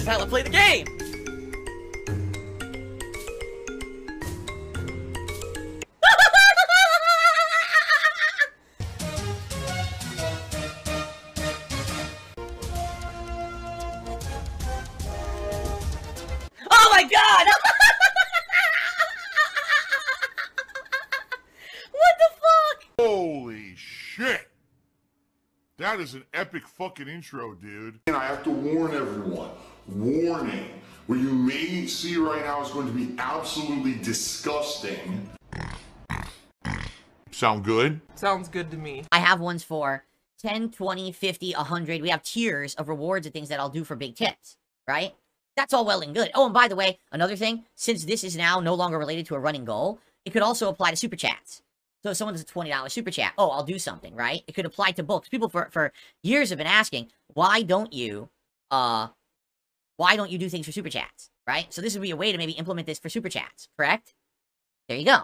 how I play the game! Oh my god! What the fuck? Holy shit! That is an epic fucking intro, dude. And I have to warn everyone, warning, what you may see right now is going to be absolutely disgusting. Sound good? Sounds good to me. I have ones for 10, 20, 50, 100. We have tiers of rewards and things that I'll do for big tips, right? That's all well and good. Oh, and by the way, another thing, since this is now no longer related to a running goal, it could also apply to super chats. So if someone does a $20 super chat, oh, I'll do something, right? It could apply to books. People for years have been asking, why don't you do things for super chats, right? So this would be a way to maybe implement this for super chats, correct? There you go.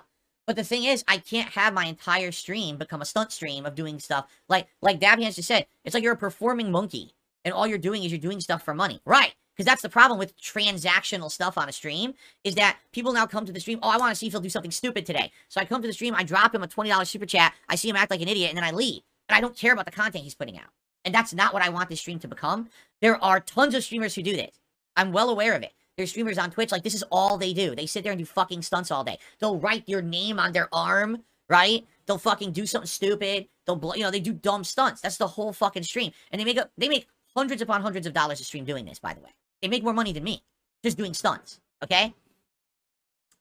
But the thing is, I can't have my entire stream become a stunt stream of doing stuff. Like Dabby just said, it's like you're a performing monkey, and all you're doing is you're doing stuff for money. Right. Because that's the problem with transactional stuff on a stream, is that people now come to the stream, oh, I want to see if he'll do something stupid today. So I come to the stream, I drop him a $20 super chat, I see him act like an idiot, and then I leave. And I don't care about the content he's putting out. And that's not what I want this stream to become. There are tons of streamers who do this. I'm well aware of it. There's streamers on Twitch, like, this is all they do. They sit there and do fucking stunts all day. They'll write your name on their arm, right? They'll fucking do something stupid. They'll, they do dumb stunts. That's the whole fucking stream. And they make hundreds upon hundreds of dollars a stream doing this, by the way. They make more money than me, just doing stunts, okay?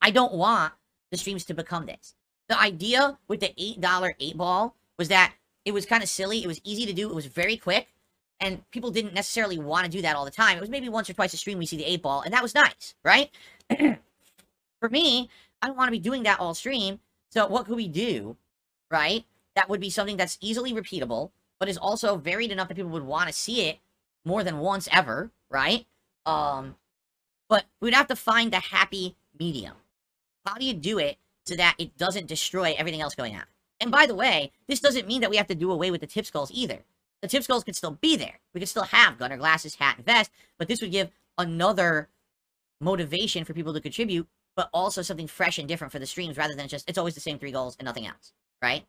I don't want the streams to become this. The idea with the $8 8-ball was that it was kind of silly, it was easy to do, it was very quick, and people didn't necessarily want to do that all the time. It was maybe once or twice a stream we see the 8-ball, and that was nice, right? For me, I don't want to be doing that all stream, so what could we do, right? That would be something that's easily repeatable, but is also varied enough that people would want to see it more than once ever, right? But we'd have to find the happy medium. How do you do it so that it doesn't destroy everything else going on? And by the way, this doesn't mean that we have to do away with the tip skulls either. The tip skulls could still be there. We could still have gunner glasses, hat, and vest, but this would give another motivation for people to contribute, but also something fresh and different for the streams rather than just, it's always the same 3 goals and nothing else, right?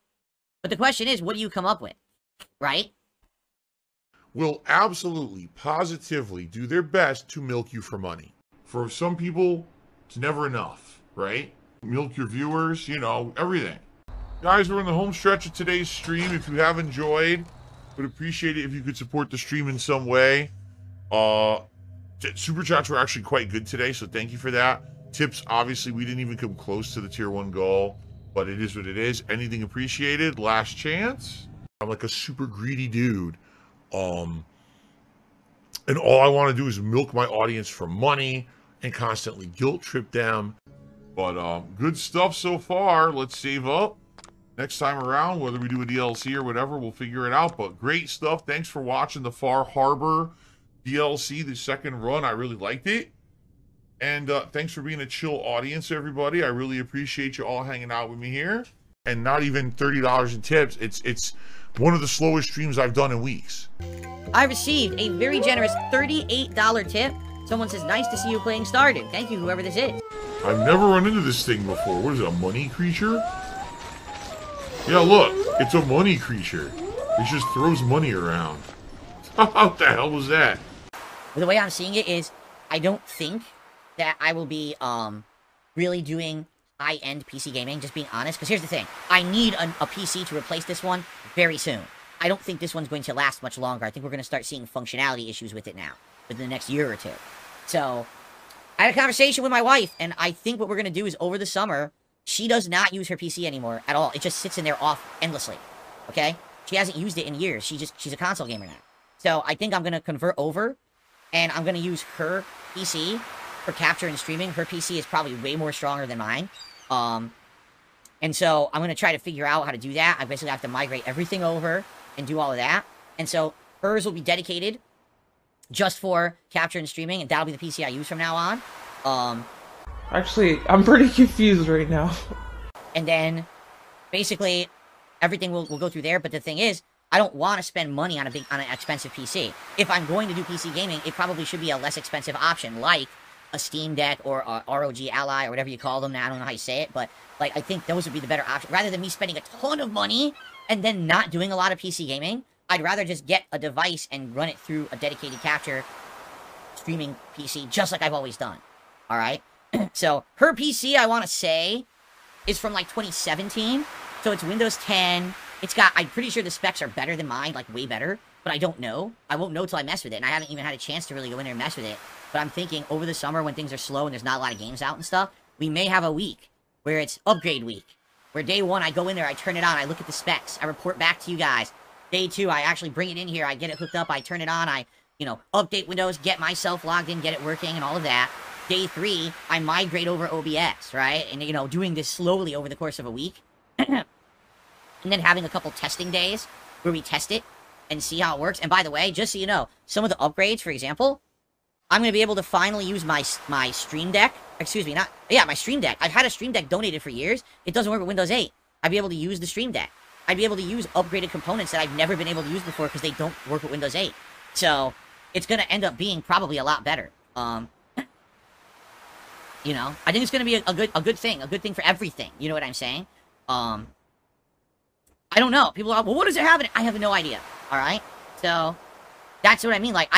But the question is, what do you come up with, right? Will absolutely, positively do their best to milk you for money. For some people, it's never enough, right? Milk your viewers, everything. Guys, we're in the home stretch of today's stream. If you have enjoyed, would appreciate it if you could support the stream in some way. Super chats were actually quite good today, so thank you for that. Tips, obviously, we didn't even come close to the tier 1 goal, but it is what it is. Anything appreciated. Last chance. I'm like a super greedy dude. And all I want to do is milk my audience for money and constantly guilt trip them. But good stuff so far. Let's save up. Next time around, whether we do a DLC or whatever, we'll figure it out. But great stuff. Thanks for watching the Far Harbor DLC, the second run. I really liked it. And thanks for being a chill audience, everybody. I really appreciate you all hanging out with me here. And not even $30 in tips. It's one of the slowest streams I've done in weeks. I received a very generous $38 tip. Someone says, nice to see you playing Stardew. Thank you, whoever this is. I've never run into this thing before. What is it, a money creature? Yeah, look, it's a money creature. It just throws money around. What the hell was that? The way I'm seeing it is, I don't think that I will be really doing high-end PC gaming, just being honest. Because here's the thing. I need a PC to replace this one very soon. I don't think this one's going to last much longer. I think we're going to start seeing functionality issues with it now, within the next year or two. So, I had a conversation with my wife, and I think what we're going to do is over the summer, she does not use her PC anymore at all. It just sits in there off endlessly, okay? She hasn't used it in years. She's a console gamer now. So, I think I'm going to convert over, and I'm going to use her PC for capture and streaming. Her PC is probably way more stronger than mine. And so, I'm going to try to figure out how to do that. I basically have to migrate everything over and do all of that. And so, hers will be dedicated just for capture and streaming, and that'll be the PC I use from now on. Actually, I'm pretty confused right now. And then, basically, everything will go through there, but the thing is, I don't want to spend money on an expensive PC. If I'm going to do PC gaming, it probably should be a less expensive option, like a Steam Deck or a ROG Ally or whatever you call them. Now, I don't know how you say it, but like I think those would be the better option. Rather than me spending a ton of money and then not doing a lot of PC gaming, I'd rather just get a device and run it through a dedicated capture streaming PC, just like I've always done. All right? So, her PC, I want to say, is from like 2017. So, it's Windows 10. It's got, I'm pretty sure the specs are better than mine, like way better. But I don't know. I won't know till I mess with it. And I haven't even had a chance to really go in there and mess with it. But I'm thinking over the summer when things are slow and there's not a lot of games out and stuff, we may have a week where it's upgrade week. Where day one, I go in there, I turn it on, I look at the specs, I report back to you guys. Day two, I actually bring it in here, I get it hooked up, I turn it on, I, you know, update Windows, get myself logged in, get it working, and all of that. Day three, I migrate over OBS, right? And, you know, doing this slowly over the course of a week. And then having a couple testing days where we test it and see how it works. And by the way, just so you know, some of the upgrades, for example, I'm going to be able to finally use my Stream Deck. Excuse me, my Stream Deck. I've had a Stream Deck donated for years. It doesn't work with Windows 8. I'd be able to use the Stream Deck. I'd be able to use upgraded components that I've never been able to use before because they don't work with Windows 8. So, it's going to end up being probably a lot better. You know, I think it's going to be a good thing for everything. You know what I'm saying? I don't know. People are, well, what does it have in it? I have no idea. All right? So, that's what I mean. Like,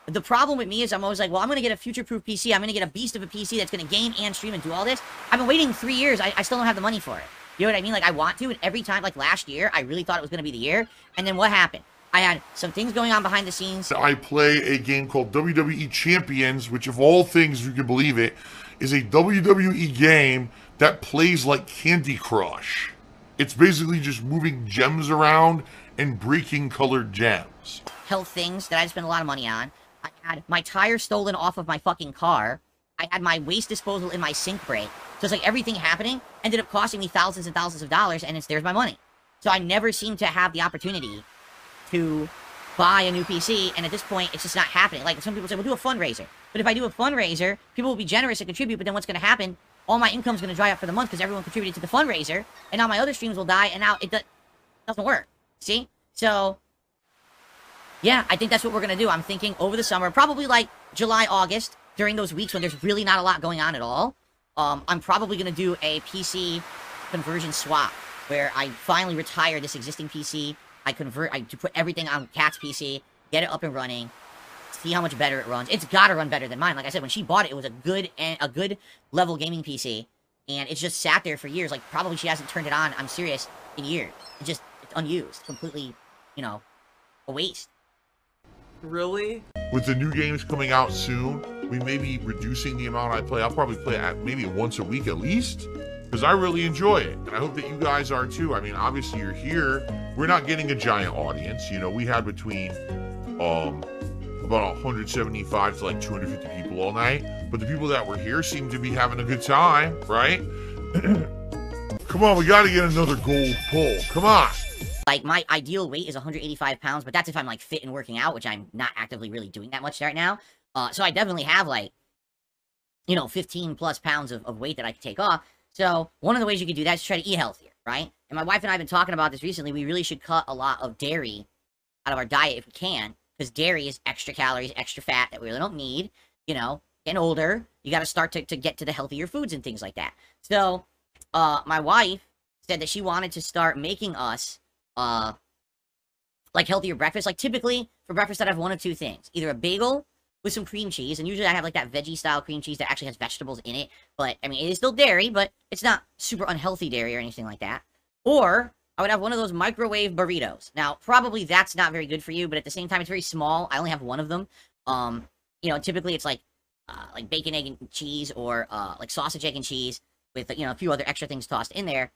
the problem with me is I'm always like, well, I'm going to get a future-proof PC. I'm going to get a beast of a PC that's going to game and stream and do all this. I've been waiting 3 years. I still don't have the money for it. You know what I mean? Like, I want to, and every time, like last year, I really thought it was going to be the year. And then what happened? I had some things going on behind the scenes. I play a game called WWE Champions, which of all things, you can believe it, is a WWE game that plays like Candy Crush. It's basically just moving gems around and breaking colored gems. Health things that I spent a lot of money on. I had my tire stolen off of my fucking car. I had my waste disposal in my sink break. So it's like everything happening ended up costing me thousands and thousands of dollars, and there's my money. So I never seem to have the opportunity to buy a new PC, and at this point, it's just not happening. Like, some people say, well, do a fundraiser. But if I do a fundraiser, people will be generous and contribute, but then what's going to happen? All my income's going to dry up for the month because everyone contributed to the fundraiser, and now my other streams will die, and now it doesn't work. See? So, yeah, I think that's what we're going to do. I'm thinking over the summer, probably like July, August, during those weeks when there's really not a lot going on at all, I'm probably going to do a PC conversion swap, where I finally retire this existing PC, I put everything on Kat's PC, get it up and running, see how much better it runs. It's got to run better than mine. Like I said, when she bought it, it was a good level gaming PC, and it's just sat there for years. Like, probably she hasn't turned it on, I'm serious, in years. It's unused, completely, you know, a waste. Really? With the new games coming out soon, we may be reducing the amount I play. I'll probably play it maybe once a week at least, because I really enjoy it, and I hope that you guys are too. I mean, obviously you're here. We're not getting a giant audience. You know, we had between about 175 to like 250 people all night, but the people that were here seem to be having a good time, right? Come on, we got to get another gold pull. Come on. Like, my ideal weight is 185 pounds, but that's if I'm, like, fit and working out, which I'm not actively really doing that much right now. So I definitely have, like, you know, 15 plus pounds of weight that I could take off. So one of the ways you could do that is try to eat healthier, right? And my wife and I have been talking about this recently. We really should cut a lot of dairy out of our diet if we can, because dairy is extra calories, extra fat that we really don't need. You know, getting older, you got to start to get to the healthier foods and things like that. So my wife said that she wanted to start making us like healthier breakfast. Like, typically for breakfast I'd have one of two things: either a bagel with some cream cheese, and usually I have like that veggie style cream cheese that actually has vegetables in it, but I mean, it is still dairy, but it's not super unhealthy dairy or anything like that. Or I would have one of those microwave burritos. Now, probably that's not very good for you, but at the same time, it's very small. I only have one of them. You know, typically it's like bacon, egg, and cheese, or like sausage, egg, and cheese with, you know, a few other extra things tossed in there.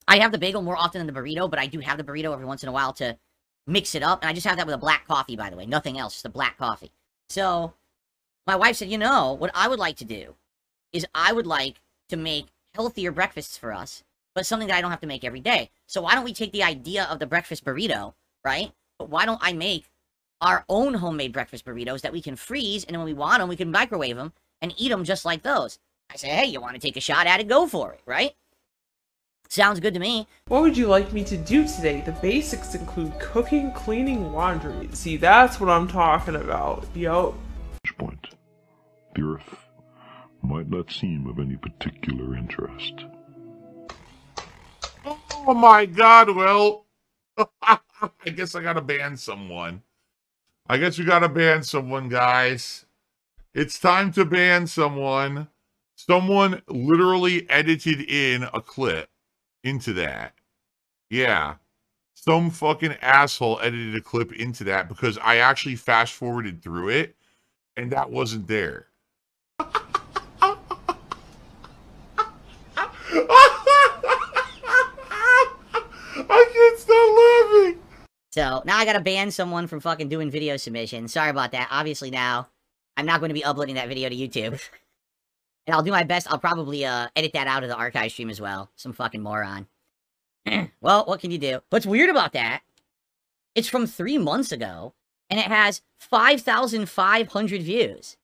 I have the bagel more often than the burrito, but I do have the burrito every once in a while to mix it up. And I just have that with a black coffee, by the way. Nothing else, just a black coffee. So my wife said, you know, what I would like to do is I would like to make healthier breakfasts for us, but something that I don't have to make every day. So why don't we take the idea of the breakfast burrito, right? But why don't I make our own homemade breakfast burritos that we can freeze, and then when we want them, we can microwave them and eat them just like those. I say, hey, you want to take a shot at it? Go for it, right? Sounds good to me. What would you like me to do today? The basics include cooking, cleaning, laundry. See, that's what I'm talking about. Yo. Point. The Earth might not seem of any particular interest. Oh my god, well, I guess I gotta ban someone. I guess we gotta ban someone, guys. It's time to ban someone. Someone literally edited in a clip into that. Yeah. Some fucking asshole edited a clip into that because I actually fast forwarded through it and that wasn't there. I can't stop laughing. So now I gotta ban someone from fucking doing video submissions. Sorry about that. Obviously now I'm not going to be uploading that video to YouTube. And I'll do my best. I'll probably edit that out of the archive stream as well. Some fucking moron. Well, what can you do? What's weird about that, it's from 3 months ago, and it has 5,500 views.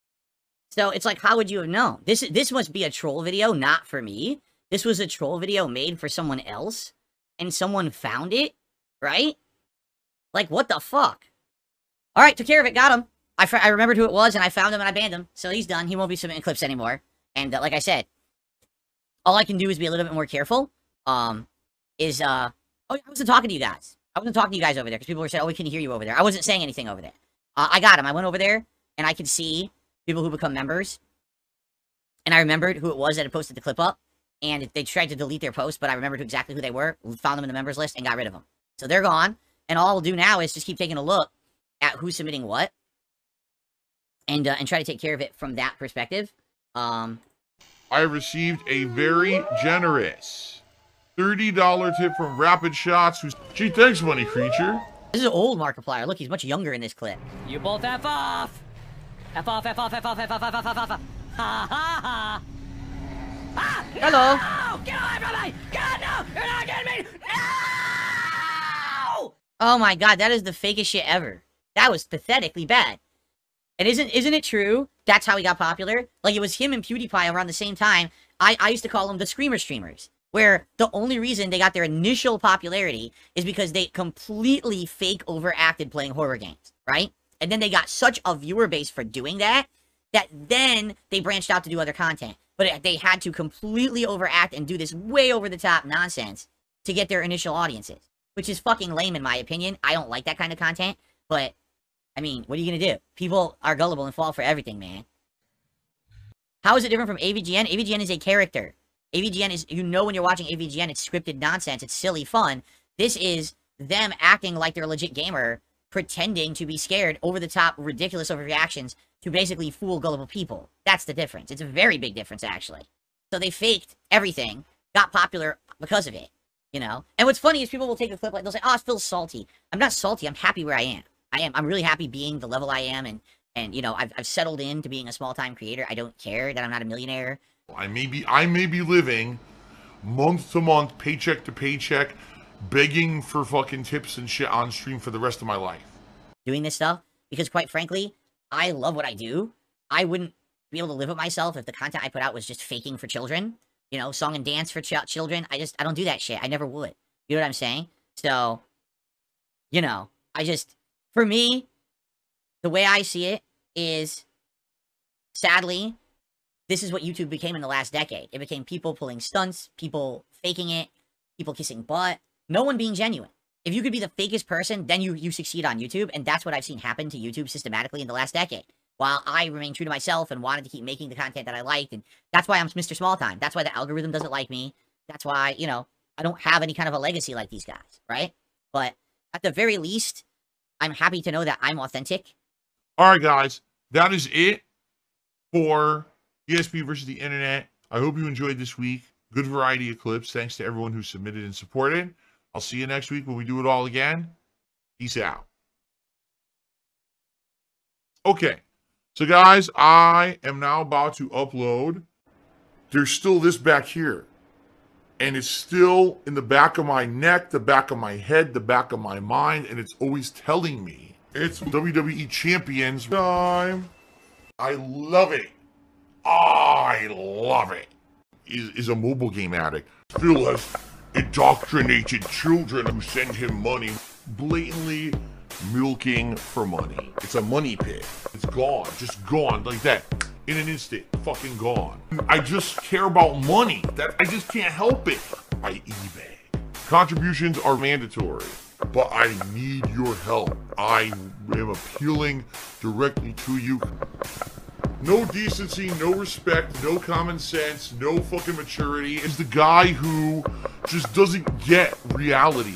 So it's like, how would you have known? This must be a troll video, not for me. This was a troll video made for someone else, and someone found it, right? Like, what the fuck? Alright, took care of it, got him. I remembered who it was, and I found him, and I banned him. So he's done. He won't be submitting clips anymore. And like I said, all I can do is be a little bit more careful. Oh, I wasn't talking to you guys. I wasn't talking to you guys over there, because people were saying, oh, we couldn't hear you over there. I wasn't saying anything over there. I got him. I went over there, and I could see people who become members. And I remembered who it was that had posted the clip up. And they tried to delete their post, but I remembered exactly who they were, found them in the members list, and got rid of them. So they're gone. And all I'll do now is just keep taking a look at who's submitting what. And try to take care of it from that perspective. I received a very generous $30 tip from Rapid Shots. Gee, thanks, money creature. This is an old Markiplier. Look, he's much younger in this clip. You both F off! F off, F off, F off, F off, F off, F off, F off. Ha ha ha! Ah! Hello! No! Get away from me! God, no! You're not getting me! No! Oh my god, that is the fakest shit ever. That was pathetically bad. And isn't it true? That's how he got popular? Like, it was him and PewDiePie around the same time. I used to call them the Screamer Streamers. Where the only reason they got their initial popularity is because they completely fake overacted playing horror games, right? And then they got such a viewer base for doing that, that then they branched out to do other content. But they had to completely overact and do this way over-the-top nonsense to get their initial audiences. Which is fucking lame in my opinion. I don't like that kind of content, but I mean, what are you gonna do? People are gullible and fall for everything, man. How is it different from AVGN? AVGN is a character. AVGN is, you know when you're watching AVGN, it's scripted nonsense, it's silly fun. This is them acting like they're a legit gamer, pretending to be scared, over-the-top, ridiculous overreactions to basically fool gullible people. That's the difference. It's a very big difference, actually. So they faked everything, got popular because of it, you know? And what's funny is people will take a clip like, they'll say, oh, it feels salty. I'm not salty, I'm happy where I am. I'm really happy being the level I am, and you know, I've settled into being a small-time creator. I don't care that I'm not a millionaire. I may be living month to month, paycheck to paycheck, begging for fucking tips and shit on stream for the rest of my life. Doing this stuff, because quite frankly, I love what I do. I wouldn't be able to live with myself if the content I put out was just faking for children. You know, song and dance for children. I don't do that shit. I never would. You know what I'm saying? So, you know, for me, the way I see it is, sadly, this is what YouTube became in the last decade. It became people pulling stunts, people faking it, people kissing butt, no one being genuine. If you could be the fakest person, then you succeed on YouTube, and that's what I've seen happen to YouTube systematically in the last decade. While I remained true to myself and wanted to keep making the content that I liked, and that's why I'm Mr. Small Time. That's why the algorithm doesn't like me. That's why, you know, I don't have any kind of a legacy like these guys, right? But at the very least, I'm happy to know that I'm authentic. All right, guys, that is it for DsP versus the internet. I hope you enjoyed this week. Good variety of clips. Thanks to everyone who submitted and supported. I'll see you next week when we do it all again. Peace out. Okay, so guys, I am now about to upload. There's still this back here. And it's still in the back of my neck, the back of my head, the back of my mind, and it's always telling me it's WWE Champions time. I love it. I love it. Is a mobile game addict. Still has indoctrinated children who send him money, blatantly milking for money. It's a money pit. It's gone, just gone like that. In an instant, fucking gone. I just care about money. I just can't help it. I eBay. Contributions are mandatory, but I need your help. I am appealing directly to you. No decency, no respect, no common sense, no fucking maturity. Is the guy who just doesn't get reality.